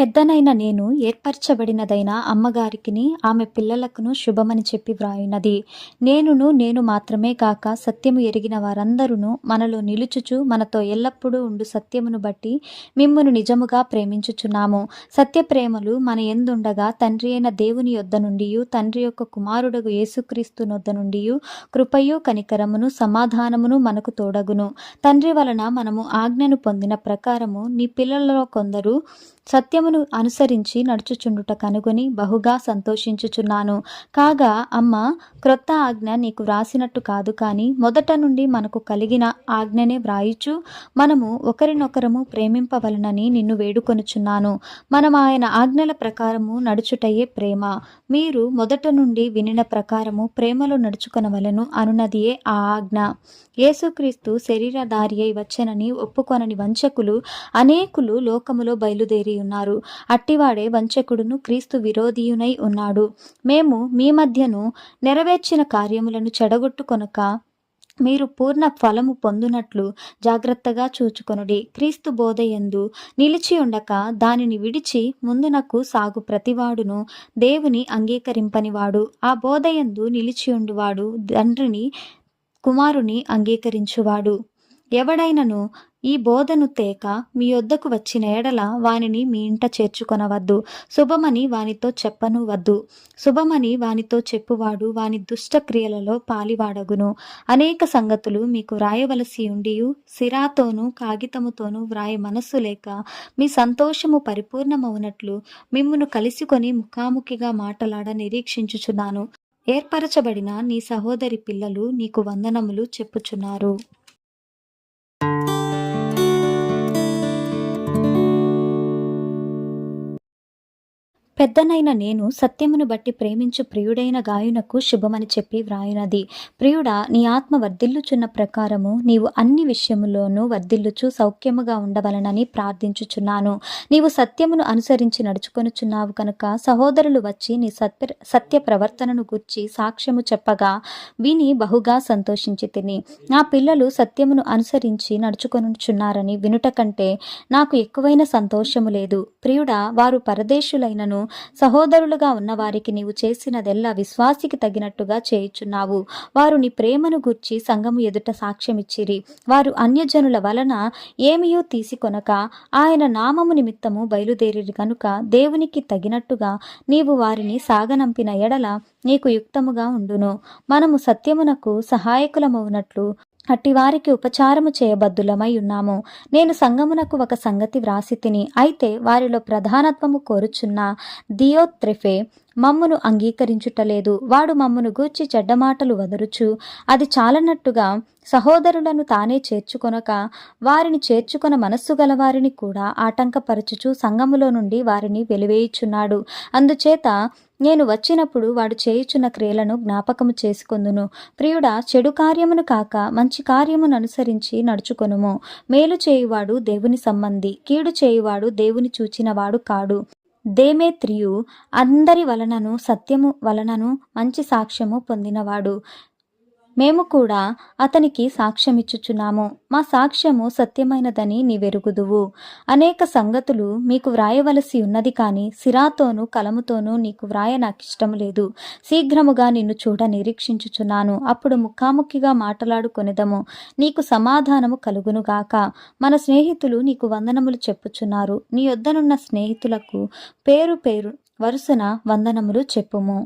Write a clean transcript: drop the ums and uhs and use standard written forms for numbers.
పెద్దనైన నేను ఏర్పరచబడినదైన అమ్మగారికిని ఆమె పిల్లలకును శుభమని చెప్పి వ్రాయున్నది. నేను మాత్రమే కాక సత్యము ఎరిగిన వారందరూ మనలో నిలుచుచు మనతో ఎల్లప్పుడూ ఉండు సత్యమును బట్టి మిమ్మును నిజముగా ప్రేమించుచున్నాము. సత్య ప్రేమలు మన యందుండగా తండ్రి అయిన దేవుని యొద్ద నుండి తండ్రి యొక్క కుమారుడగు యేసుక్రీస్తు నొద్ద నుండి కృపయు కనికరమును సమాధానమును మనకు తోడగును. తండ్రి వలన మనము ఆజ్ఞను పొందిన ప్రకారము నీ పిల్లలలో కొందరు సత్యమును అనుసరించి నడుచుచుండుట కనుగొని బహుగా సంతోషించుచున్నాను. కాగా అమ్మ, క్రొత్త ఆజ్ఞ నీకు వ్రాసినట్టు కాదు, కానీ మొదట నుండి మనకు కలిగిన ఆజ్ఞనే వ్రాయిచు మనము ఒకరినొకరము ప్రేమింపవలనని నిన్ను వేడుకొనుచున్నాను. మనం ఆయన ఆజ్ఞల ప్రకారము నడుచుటయే ప్రేమ. మీరు మొదట నుండి వినిన ప్రకారము ప్రేమలో నడుచుకొనవలెను అనున్నదియే ఆ ఆజ్ఞ. యేసుక్రీస్తు శరీరధారి అయి వచ్చెనని ఒప్పుకొనని వంచకులు అనేకులు లోకములో బయలుదేరి ఉన్నారు. అట్టివాడే వంచకుడును క్రీస్తు విరోధియునై ఉన్నాడు. మేము మీ మధ్యను నెరవేర్చిన కార్యములను చెడగొట్టుకొనక మీరు పూర్ణ ఫలము పొందునట్లు జాగ్రత్తగా చూచుకొనుడి. క్రీస్తు బోధయందు నిలిచి ఉండక దానిని విడిచి ముందునకు సాగు ప్రతివాడును దేవుని అంగీకరింపనివాడు. ఆ బోధయందు నిలిచియుండువాడు తండ్రిని కుమారుని అంగీకరించువాడు. ఎవడైనను ఈ బోధను తేక మీ యొద్దకు వచ్చిన ఎడల వానిని మీ ఇంట చేర్చుకొనవద్దు. శుభమని వానితో చెప్పను వద్దు. శుభమని వానితో చెప్పువాడు వాని దుష్ట క్రియలలో పాలివాడగును. అనేక సంగతులు మీకు వ్రాయవలసి ఉండియు సిరాతోనూ కాగితముతోనూ వ్రాయ మనస్సు లేక మీ సంతోషము పరిపూర్ణమవునట్లు మిమ్మును కలుసుకొని ముఖాముఖిగా మాటలాడ నిరీక్షించుచున్నాను. ఏర్పరచబడిన నీ సహోదరి పిల్లలు నీకు వందనములు చెప్పుచున్నారు. పెద్దనైన నేను సత్యమును బట్టి ప్రేమించు ప్రియుడైన గాయునకు శుభమని చెప్పి వ్రాయునది. ప్రియుడా, నీ ఆత్మ వర్ధిల్లుచున్న ప్రకారము నీవు అన్ని విషయములోనూ వర్ధిల్లుచు సౌఖ్యముగా ఉండవలనని ప్రార్థించుచున్నాను. నీవు సత్యమును అనుసరించి నడుచుకొనుచున్నావు కనుక సహోదరులు వచ్చి నీ సత్య ప్రవర్తనను గూర్చి సాక్ష్యము చెప్పగా విని బహుగా సంతోషించితిని. నా పిల్లలు సత్యమును అనుసరించి నడుచుకొనుచున్నారని వినుట కంటే నాకు ఎక్కువైన సంతోషము లేదు. ప్రియుడా, వారు పరదేశులైనను సహోదరులుగా ఉన్నవారికి నీవు చేసినదెల్లా విశ్వాసికి తగినట్టుగా చేయుచున్నావు. వారు నీ ప్రేమను గూర్చి సంఘము ఎదుట సాక్ష్యమిచ్చిరి. వారు అన్యజనుల వలన ఏమియూ తీసుకొనక ఆయన నామము నిమిత్తము బయలుదేరిరి కనుక దేవునికి తగినట్టుగా నీవు వారిని సాగనంపిన ఎడల నీకు యుక్తముగా ఉండును. మనము సత్యమునకు సహాయకులమవునట్లు అట్టివారికి ఉపచారము చేయబద్దులమై ఉన్నాము. నేను సంగమునకు ఒక సంగతి వ్రాసి తిని, అయితే వారిలో ప్రధానత్వము కోరుచున్న దియోత్రెఫే మమ్మును అంగీకరించుటలేదు. వాడు మమ్మును గూర్చి చెడ్డమాటలు వదరుచు అది చాలనట్టుగా సహోదరులను తానే చేర్చుకొనక వారిని చేర్చుకొన మనస్సు గలవారిని కూడా ఆటంకపరచుచు సంఘములో నుండి వారిని వెలివేయుచున్నాడు. అందుచేత నేను వచ్చినప్పుడు వాడు చేయుచున్న క్రియలను జ్ఞాపకము చేసుకొందును. ప్రియుడా, చెడు కార్యమును కాక మంచి కార్యమును అనుసరించి నడుచుకొనుము. మేలు చేయువాడు దేవుని సంబంధి, కీడు చేయువాడు దేవుని చూచినవాడు కాడు. దేమేత్రియు అందరి వలనను సత్యము వలనను మంచి సాక్ష్యము పొందినవాడు. మేము కూడా అతనికి సాక్ష్యమిచ్చుచున్నాము. మా సాక్ష్యము సత్యమైనదని నీవెరుగుదువు. అనేక సంగతులు మీకు వ్రాయవలసి ఉన్నది, కానీ సిరాతోనూ కలముతోనూ నీకు వ్రాయ నాకిష్టము లేదు. శీఘ్రముగా నిన్ను చూడ నిరీక్షించుచున్నాను. అప్పుడు ముఖాముఖిగా మాటలాడుకొనెదము. నీకు సమాధానము కలుగునుగాక. మన స్నేహితులు నీకు వందనములు చెప్పుచున్నారు. నీ యొద్దనున్న స్నేహితులకు పేరు వరుసన వందనములు చెప్పుము.